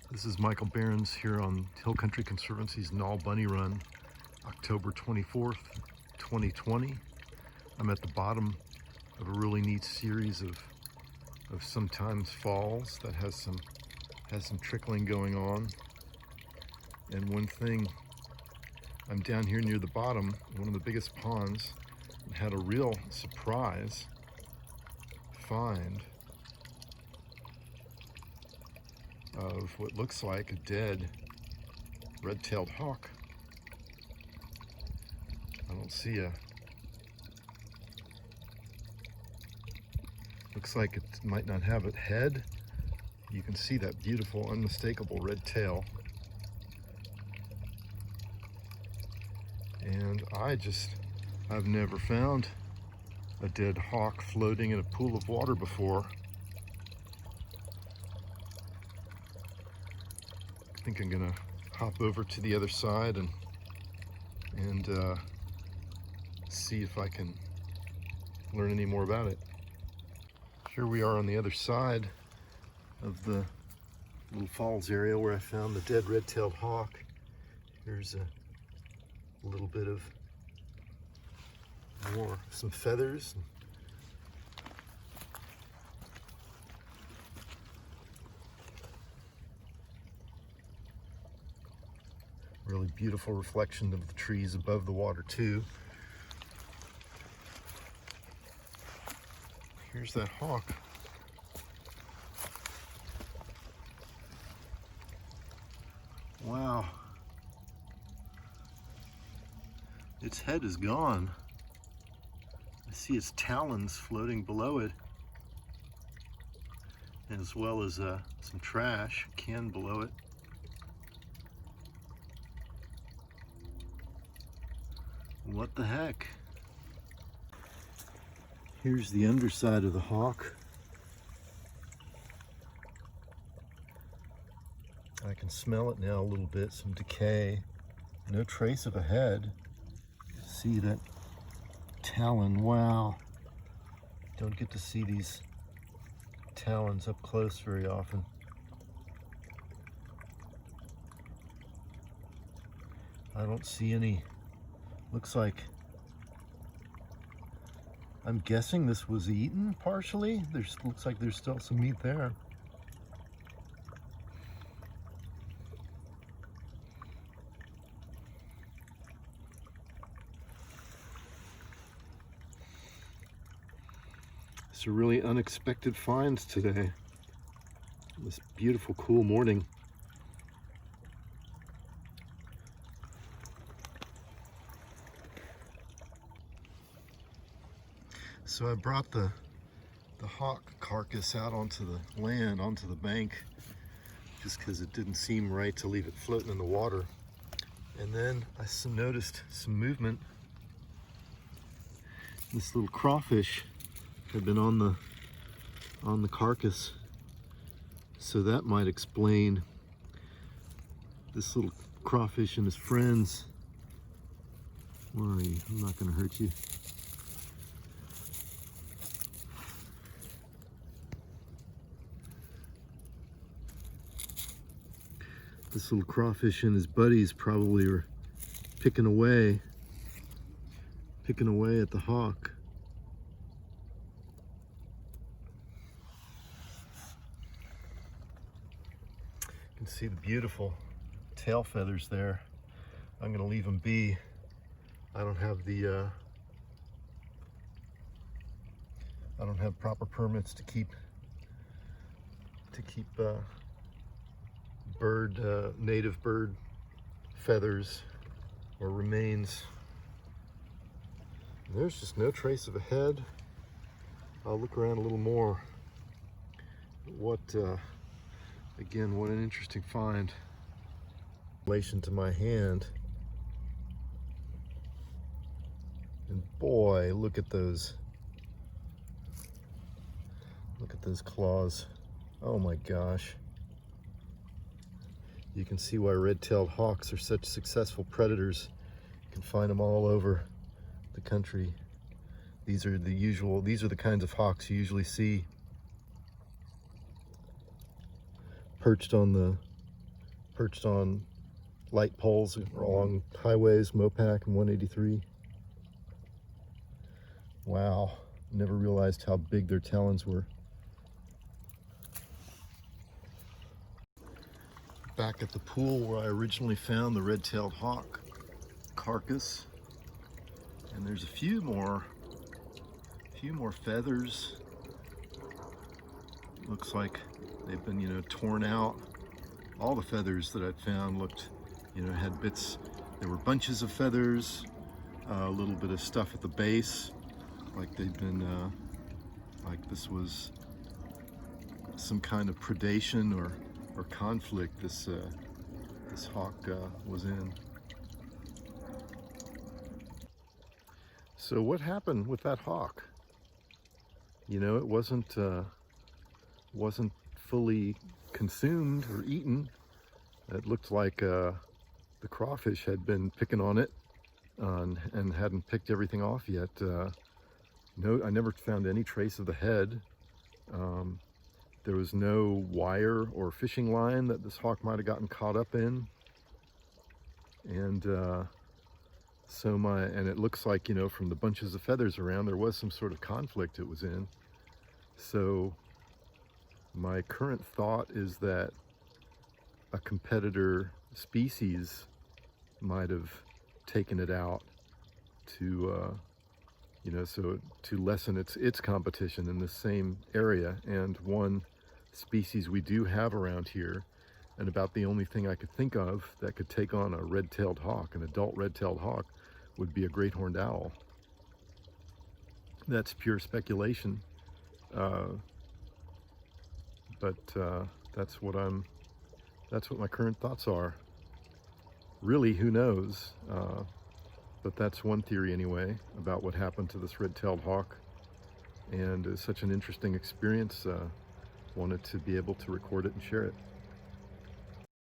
This is Michael Behrens here on Hill Country Conservancy's Nalle Bunny Run, October 24th, 2020. I'm at the bottom of a really neat series of sometimes falls that has some trickling going on. And one thing, I'm down here near the bottom, one of the biggest ponds, and had a real surprise find of what looks like a dead red-tailed hawk. I don't see looks like it might not have a head. You can see that beautiful, unmistakable red tail. And I've never found a dead hawk floating in a pool of water before. I think I'm gonna hop over to the other side and see if I can learn any more about it. Here we are on the other side of the little falls area where I found the dead red-tailed hawk. Here's a little bit of some feathers. Really beautiful reflection of the trees above the water too. Here's that hawk. Wow. Its head is gone. I see its talons floating below it, as well as some trash, a can below it. What the heck? Here's the underside of the hawk. I can smell it now a little bit, some decay. No trace of a head. See that talon, wow. Don't get to see these talons up close very often. I don't see any. Looks like, I'm guessing this was eaten partially. Looks like there's still some meat there. It's a really unexpected finds today. This beautiful, cool morning. So I brought the hawk carcass out onto the land, onto the bank, just because it didn't seem right to leave it floating in the water. And then I noticed some movement. This little crawfish had been on the carcass, so that might explain this little crawfish and his friends. Where are you? I'm not going to hurt you. This little crawfish and his buddies probably were picking away at the hawk. You can see the beautiful tail feathers there. I'm going to leave them be. I don't have proper permits to keep native bird feathers or remains. There's just no trace of a head. I'll look around a little more. Again, what an interesting find. In relation to my hand. And boy, look at those. Look at those claws. Oh my gosh. You can see why red-tailed hawks are such successful predators. You can find them all over the country. These are the kinds of hawks you usually see perched on the perched on light poles along highways, Mopac and 183. Wow, never realized how big their talons were. Back at the pool where I originally found the red-tailed hawk carcass, and there's a few more feathers. Looks like they've been, torn out. All the feathers that I'd found looked, had bits. There were bunches of feathers, a little bit of stuff at the base, like they'd been, like this was some kind of predation or conflict this hawk was in. So what happened with that hawk? It wasn't fully consumed or eaten. It looked like the crawfish had been picking on it and hadn't picked everything off yet. No, I never found any trace of the head. There was no wire or fishing line that this hawk might have gotten caught up in. And and it looks like, from the bunches of feathers around, there was some sort of conflict it was in. So my current thought is that a competitor species might have taken it out to, to lessen its competition in the same area. And one species we do have around here, and about the only thing I could think of that could take on a red-tailed hawk, an adult red-tailed hawk, would be a great horned owl. That's pure speculation, but that's what my current thoughts are. Really, who knows? But that's one theory anyway about what happened to this red-tailed hawk, and it's such an interesting experience. Wanted to be able to record it and share it.